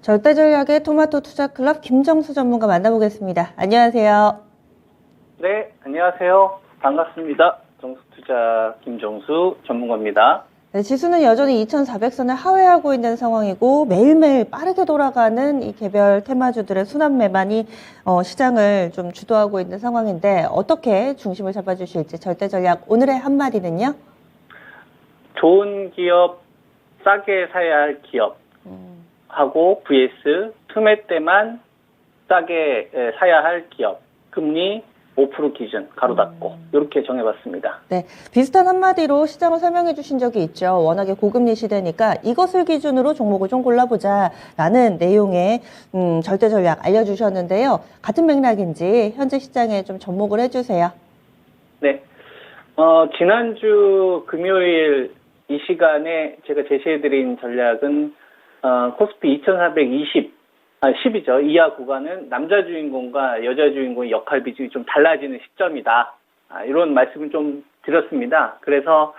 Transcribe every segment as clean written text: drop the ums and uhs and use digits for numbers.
절대전략의 토마토 투자클럽 김정수 전문가 만나보겠습니다. 안녕하세요. 네, 안녕하세요. 반갑습니다. 정수투자 김정수 전문가입니다. 네, 지수는 여전히 2,400선을 하회하고 있는 상황이고 매일매일 빠르게 돌아가는 이 개별 테마주들의 순환 매만이 시장을 좀 주도하고 있는 상황인데 어떻게 중심을 잡아주실지 절대전략 오늘의 한마디는요? 좋은 기업, 싸게 사야 할 기업하고 vs 투매 때만 싸게 사야 할 기업, 금리 5% 기준, 가로 닫고 이렇게 정해봤습니다. 네, 비슷한 한마디로 시장을 설명해 주신 적이 있죠. 워낙에 고금리 시대니까 이것을 기준으로 종목을 좀 골라보자라는 내용의 절대 전략 알려주셨는데요. 같은 맥락인지 현재 시장에 좀 접목을 해주세요. 네, 지난주 금요일 이 시간에 제가 제시해드린 전략은 코스피 10이죠. 이하 구간은 남자 주인공과 여자 주인공의 역할 비중이 좀 달라지는 시점이다. 이런 말씀을 좀 드렸습니다. 그래서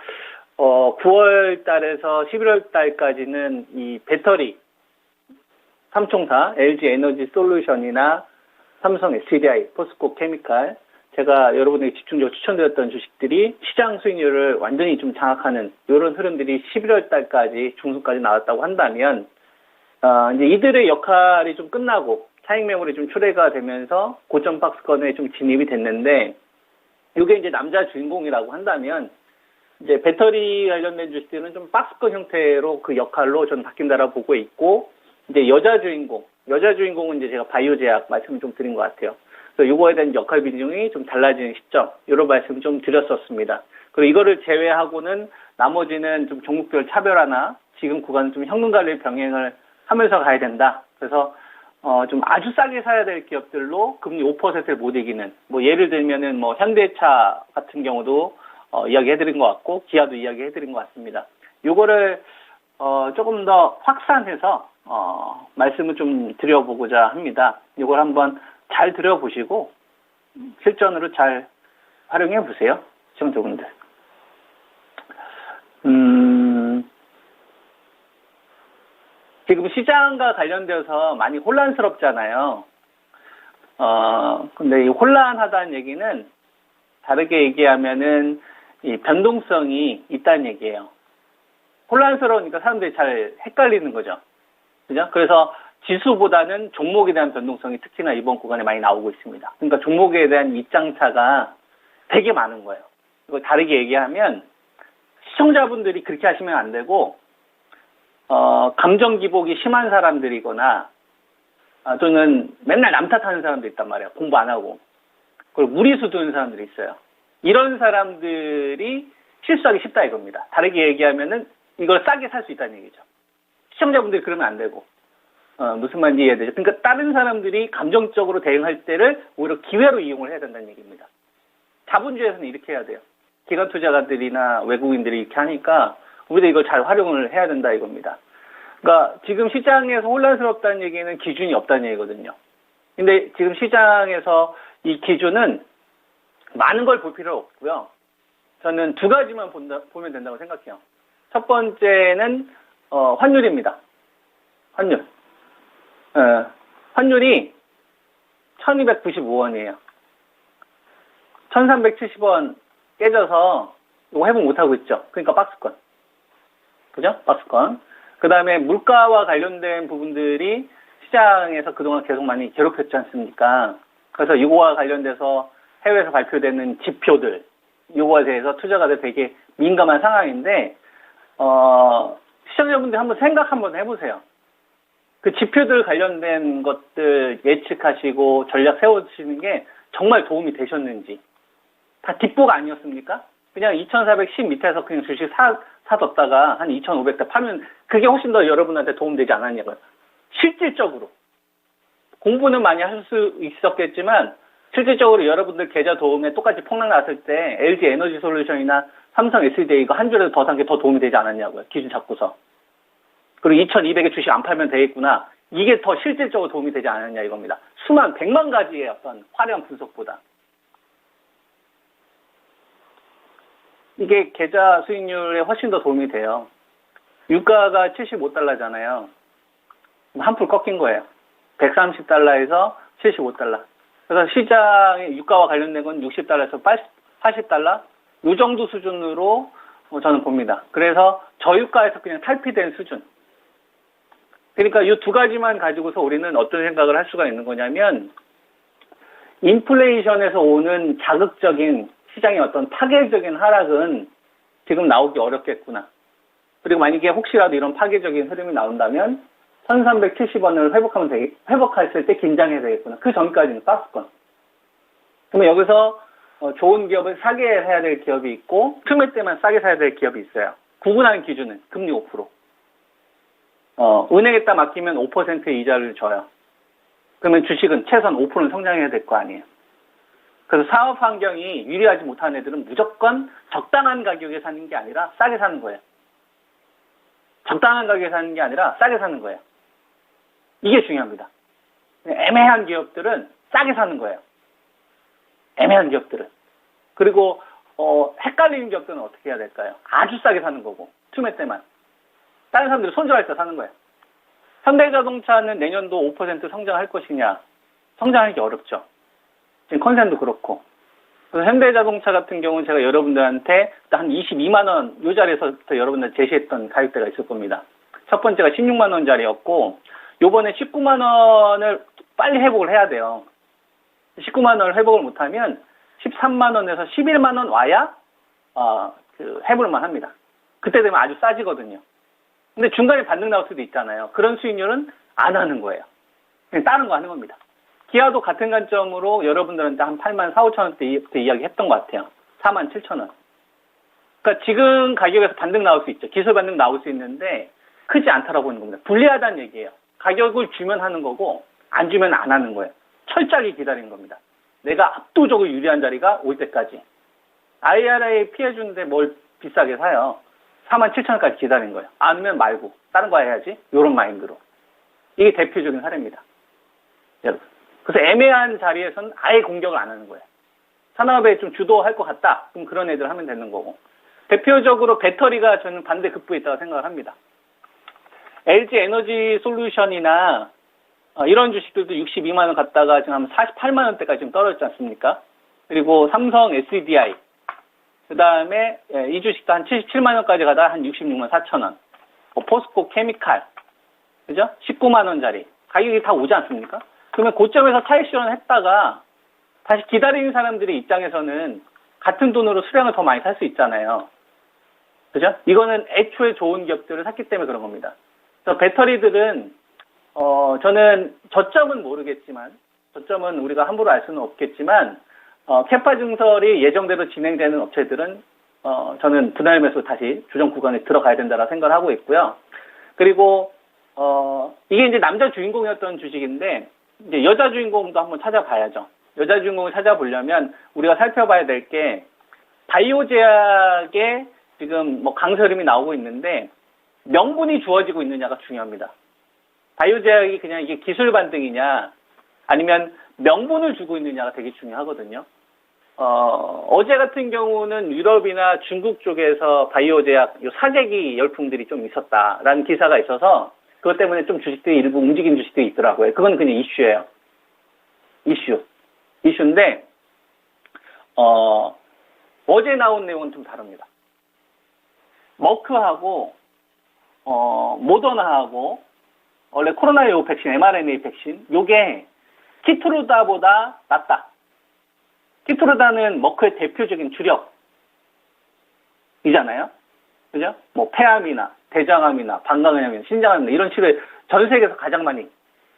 9월 달에서 11월 달까지는 이 배터리 3총사 LG 에너지 솔루션이나 삼성 SDI, 포스코 케미칼 제가 여러분에게 집중적으로 추천드렸던 주식들이 시장 수익률을 완전히 좀 장악하는 이런 흐름들이 11월 달까지 중순까지 나왔다고 한다면 이제 이들의 역할이 좀 끝나고 차익 매물이 좀 초래가 되면서 고점 박스권에 좀 진입이 됐는데 이게 이제 남자 주인공이라고 한다면 이제 배터리 관련된 주식들은 좀 박스권 형태로 그 역할로 저는 바뀐다라고 보고 있고 이제 여자 주인공은 이제 제가 바이오 제약 말씀을 좀 드린 것 같아요. 그래서 이거에 대한 역할 비중이 좀 달라지는 시점 이런 말씀 좀 드렸었습니다. 그리고 이거를 제외하고는 나머지는 좀 종목별 차별화나 지금 구간은 좀 현금 관리 병행을 하면서 가야 된다. 그래서 좀 아주 싸게 사야 될 기업들로 금리 5%를 못 이기는 뭐 예를 들면은 뭐 현대차 같은 경우도 이야기해드린 것 같고 기아도 이야기해드린 것 같습니다. 요거를 조금 더 확산해서 말씀을 좀 드려보고자 합니다. 이걸 한번 잘 들어보시고 실전으로 잘 활용해 보세요, 시청자분들. 지금 시장과 관련돼서 많이 혼란스럽잖아요. 근데 이 혼란하다는 얘기는 다르게 얘기하면은 이 변동성이 있다는 얘기예요. 혼란스러우니까 사람들이 잘 헷갈리는 거죠. 그죠? 그래서 지수보다는 종목에 대한 변동성이 특히나 이번 구간에 많이 나오고 있습니다. 그러니까 종목에 대한 입장차가 되게 많은 거예요. 이거 다르게 얘기하면 시청자분들이 그렇게 하시면 안 되고 감정 기복이 심한 사람들이거나 또는 맨날 남 탓하는 사람도 있단 말이에요. 공부 안 하고. 그리고 무리수 두는 사람들이 있어요. 이런 사람들이 실수하기 쉽다 이겁니다. 다르게 얘기하면은 이걸 싸게 살 수 있다는 얘기죠. 시청자분들이 그러면 안 되고. 무슨 말인지 이해되죠? 그러니까 다른 사람들이 감정적으로 대응할 때를 오히려 기회로 이용을 해야 된다는 얘기입니다. 자본주의에서는 이렇게 해야 돼요. 기관 투자가들이나 외국인들이 이렇게 하니까 우리도 이걸 잘 활용을 해야 된다 이겁니다. 그러니까 지금 시장에서 혼란스럽다는 얘기는 기준이 없다는 얘기거든요. 근데 지금 시장에서 이 기준은 많은 걸 볼 필요 없고요. 저는 두 가지만 보면 된다고 생각해요. 첫 번째는 환율입니다. 환율이 1295원이에요. 1370원 깨져서 이거 회복 못하고 있죠. 그러니까 박스권. 그죠? 박스권. 그 다음에 물가와 관련된 부분들이 시장에서 그동안 계속 많이 괴롭혔지 않습니까? 그래서 이거와 관련돼서 해외에서 발표되는 지표들, 이거에 대해서 투자가들 되게 민감한 상황인데, 시청자분들 한번 생각 한번 해보세요. 그 지표들 관련된 것들 예측하시고 전략 세우시는 게 정말 도움이 되셨는지. 다 뒷보가 아니었습니까? 그냥 2410 밑에서 그냥 주식 사뒀다가 한 2500대 파면 그게 훨씬 더 여러분한테 도움되지 않았냐고요. 실질적으로. 공부는 많이 할 수 있었겠지만 실질적으로 여러분들 계좌 도움에 똑같이 폭락 났을 때 LG 에너지 솔루션이나 삼성 SDI 이거 한 줄에서 더 산 게 더 도움이 되지 않았냐고요. 기준 잡고서. 그리고 2200에 주식 안 팔면 되겠구나. 이게 더 실질적으로 도움이 되지 않았냐 이겁니다. 수만 100만 가지의 어떤 화려한 분석보다. 이게 계좌 수익률에 훨씬 더 도움이 돼요. 유가가 $75잖아요. 한풀 꺾인 거예요. 130달러에서 75달러. 그래서 시장의 유가와 관련된 건 60달러에서 80달러? 이 정도 수준으로 저는 봅니다. 그래서 저유가에서 그냥 탈피된 수준. 그러니까 이 두 가지만 가지고서 우리는 어떤 생각을 할 수가 있는 거냐면, 인플레이션에서 오는 자극적인 시장의 어떤 파괴적인 하락은 지금 나오기 어렵겠구나. 그리고 만약에 혹시라도 이런 파괴적인 흐름이 나온다면 1370원을 회복했을 때 긴장해야 되겠구나. 그 전까지는 박스권. 그러면 여기서 좋은 기업을 사게 해야 될 기업이 있고 틈의 때만 싸게 사야 될 기업이 있어요. 구분하는 기준은 금리 5%. 은행에다 맡기면 5%의 이자를 줘요. 그러면 주식은 최소한 5%는 성장해야 될 거 아니에요. 그래서 사업 환경이 유리하지 못한 애들은 무조건 적당한 가격에 사는 게 아니라 싸게 사는 거예요. 적당한 가격에 사는 게 아니라 싸게 사는 거예요. 이게 중요합니다. 애매한 기업들은 싸게 사는 거예요. 애매한 기업들은. 그리고 헷갈리는 기업들은 어떻게 해야 될까요? 아주 싸게 사는 거고, 틈의 때만. 다른 사람들이 손절할 때 사는 거예요. 현대자동차는 내년도 5% 성장할 것이냐? 성장하기 어렵죠. 지금 컨센도 그렇고. 그래서 현대자동차 같은 경우는 제가 여러분들한테 한 22만 원, 이 자리에서부터 여러분들 제시했던 가격대가 있을 겁니다. 첫 번째가 16만 원짜리였고, 요번에 19만 원을 빨리 회복을 해야 돼요. 19만 원을 회복을 못하면 13만 원에서 11만 원 와야 해볼만 합니다. 그때 되면 아주 싸지거든요. 근데 중간에 반등 나올 수도 있잖아요. 그런 수익률은 안 하는 거예요. 그냥 다른 거 하는 겁니다. 기아도 같은 관점으로 여러분들한테 한 8만 4, 5천 원대 이야기했던 것 같아요. 4만 7천 원. 그러니까 지금 가격에서 반등 나올 수 있죠. 기술 반등 나올 수 있는데 크지 않다라고 보는 겁니다. 불리하다는 얘기예요. 가격을 주면 하는 거고 안 주면 안 하는 거예요. 철저하게 기다리는 겁니다. 내가 압도적으로 유리한 자리가 올 때까지. IRA 피해주는데 뭘 비싸게 사요. 4만 7천 원까지 기다린 거예요. 안 오면 말고 다른 거 해야지. 이런 마인드로. 이게 대표적인 사례입니다. 여러분. 그래서 애매한 자리에서는 아예 공격을 안 하는 거예요. 산업에 좀 주도할 것 같다. 그럼 그런 애들 하면 되는 거고. 대표적으로 배터리가 저는 반대급부에 있다고 생각을 합니다. LG 에너지 솔루션이나 이런 주식들도 62만 원 갔다가 지금 한 48만 원대까지 지금 떨어졌지 않습니까? 그리고 삼성 SDI, 그 다음에 이 주식도 한 77만 원까지 가다가 한 66만 4천 원. 포스코 케미칼, 그죠? 19만 원짜리 가격이 다 오지 않습니까? 그러면 고점에서 차익 실현했다가 다시 기다리는 사람들의 입장에서는 같은 돈으로 수량을 더 많이 살 수 있잖아요. 그죠? 이거는 애초에 좋은 기업들을 샀기 때문에 그런 겁니다. 그래서 배터리들은 저는 저점은 모르겠지만, 저점은 우리가 함부로 알 수는 없겠지만, 캐파 증설이 예정대로 진행되는 업체들은 저는 분할 매수 다시 조정 구간에 들어가야 된다라고 생각을 하고 있고요. 그리고 이게 이제 남자 주인공이었던 주식인데 이제 여자 주인공도 한번 찾아봐야죠. 여자 주인공을 찾아보려면 우리가 살펴봐야 될 게 바이오 제약에 지금 뭐 강세 흐름이 나오고 있는데 명분이 주어지고 있느냐가 중요합니다. 바이오 제약이 그냥 이게 기술 반등이냐 아니면 명분을 주고 있느냐가 되게 중요하거든요. 어제 같은 경우는 유럽이나 중국 쪽에서 바이오 제약 사재기 열풍들이 좀 있었다라는 기사가 있어서 그것 때문에 좀 주식들이 일부 움직인 주식들이 있더라고요. 그건 그냥 이슈예요. 이슈인데 어제 나온 내용은 좀 다릅니다. 머크하고 모더나하고 원래 코로나19 백신, mRNA 백신 요게 키트루다보다 낫다. 키트루다는 머크의 대표적인 주력이잖아요. 그죠? 뭐 폐암이나 대장암이나 방광암이나 신장암이나 이런 치료에 전 세계에서 가장 많이.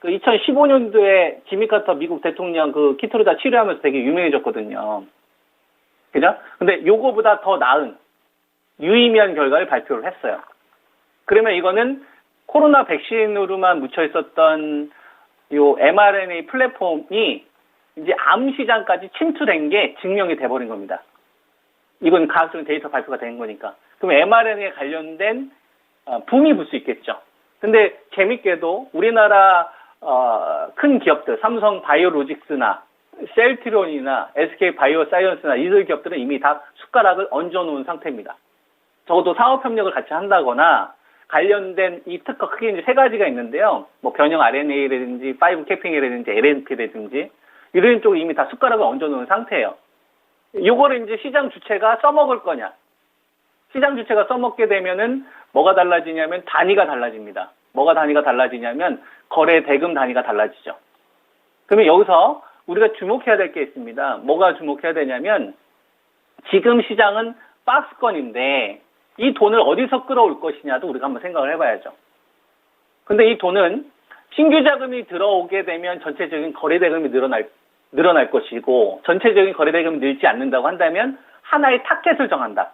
그 2015년도에 지미 카터 미국 대통령 그 키트루다 치료하면서 되게 유명해졌거든요. 그죠? 근데 요거보다 더 나은 유의미한 결과를 발표를 했어요. 그러면 이거는 코로나 백신으로만 묻혀 있었던 요 mRNA 플랫폼이 이제 암 시장까지 침투된 게 증명이 돼버린 겁니다. 이건 과학적인 데이터 발표가 된 거니까. 그럼 mRNA에 관련된 붐이 불 수 있겠죠. 근데 재밌게도 우리나라 큰 기업들, 삼성 바이오로직스나 셀트론이나 SK 바이오사이언스나 이들 기업들은 이미 다 숟가락을 얹어 놓은 상태입니다. 적어도 사업 협력을 같이 한다거나 관련된 이 특허 크게 이제 세 가지가 있는데요. 뭐 변형 RNA라든지 5 캐핑이라든지 LNP라든지 이런 쪽에 이미 다 숟가락을 얹어놓은 상태예요. 요거를 이제 시장 주체가 써먹을 거냐? 시장 주체가 써먹게 되면은 뭐가 달라지냐면 단위가 달라집니다. 뭐가 단위가 달라지냐면 거래 대금 단위가 달라지죠. 그러면 여기서 우리가 주목해야 될 게 있습니다. 뭐가 주목해야 되냐면 지금 시장은 박스권인데 이 돈을 어디서 끌어올 것이냐도 우리가 한번 생각을 해봐야죠. 근데 이 돈은 신규 자금이 들어오게 되면 전체적인 거래 대금이 늘어날 것이고 전체적인 거래 대금이 늘지 않는다고 한다면 하나의 타켓을 정한다.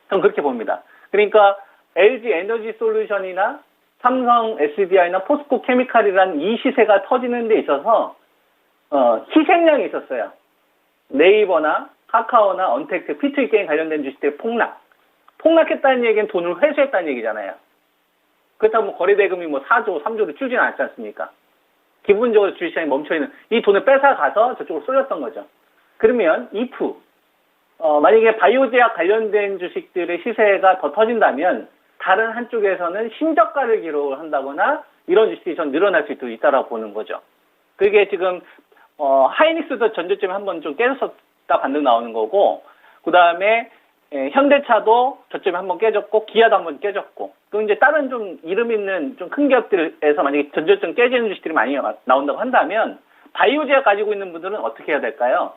저는 그렇게 봅니다. 그러니까 LG 에너지 솔루션이나 삼성 SDI나 포스코 케미칼이라는 이 시세가 터지는 데 있어서 희생량이 있었어요. 네이버나 카카오나 언택트, 피트리 게임 관련된 주식들의 폭락했다는 얘기는 돈을 회수했다는 얘기잖아요. 그렇다고 뭐 거래 대금이 뭐 4조, 3조로 줄지는 않지 않습니까? 기본적으로 주식시장이 멈춰있는 이 돈을 뺏어가서 저쪽으로 쏠렸던 거죠. 그러면 if 만약에 바이오제약 관련된 주식들의 시세가 더 터진다면 다른 한쪽에서는 신저가를 기록을 한다거나 이런 주식이 전 늘어날 수 있다라고 보는 거죠. 그게 지금 하이닉스도 전저점에 한번 좀 깨졌었다 반등 나오는 거고, 그 다음에 현대차도 저점에 한번 깨졌고, 기아도 한번 깨졌고, 또 이제 다른 좀 이름 있는 좀 큰 기업들에서 만약에 전저점 깨지는 주식들이 많이 나온다고 한다면 바이오제약 가지고 있는 분들은 어떻게 해야 될까요?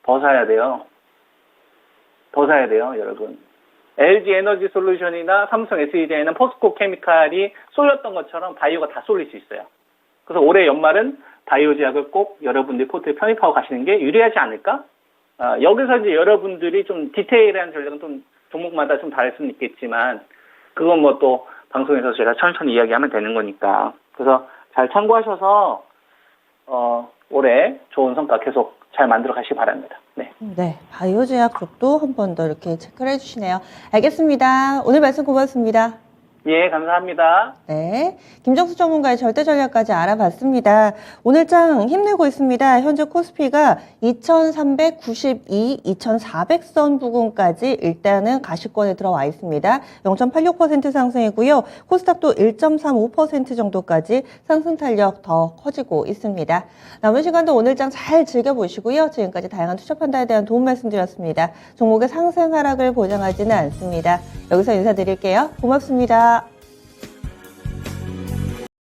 더 사야 돼요. 더 사야 돼요, 여러분. LG 에너지 솔루션이나 삼성 SDI나 포스코 케미칼이 쏠렸던 것처럼 바이오가 다 쏠릴 수 있어요. 그래서 올해 연말은 바이오제약을 꼭 여러분들이 포트에 편입하고 가시는 게 유리하지 않을까? 여기서 이제 여러분들이 좀 디테일한 전략은 좀 종목마다 좀 다를 수는 있겠지만, 그건 뭐 또 방송에서 제가 천천히 이야기하면 되는 거니까. 그래서 잘 참고하셔서, 올해 좋은 성과 계속 잘 만들어 가시기 바랍니다. 네. 네, 바이오제약 쪽도 한 번 더 이렇게 체크를 해주시네요. 알겠습니다. 오늘 말씀 고맙습니다. 예, 감사합니다. 네, 김정수 전문가의 절대 전략까지 알아봤습니다. 오늘 장 힘내고 있습니다. 현재 코스피가 2392, 2400선 부근까지 일단은 가시권에 들어와 있습니다. 0.86% 상승이고요. 코스닥도 1.35% 정도까지 상승 탄력 더 커지고 있습니다. 남은 시간도 오늘 장 잘 즐겨보시고요. 지금까지 다양한 투자 판단에 대한 도움 말씀드렸습니다. 종목의 상승 하락을 보장하지는 않습니다. 여기서 인사드릴게요. 고맙습니다.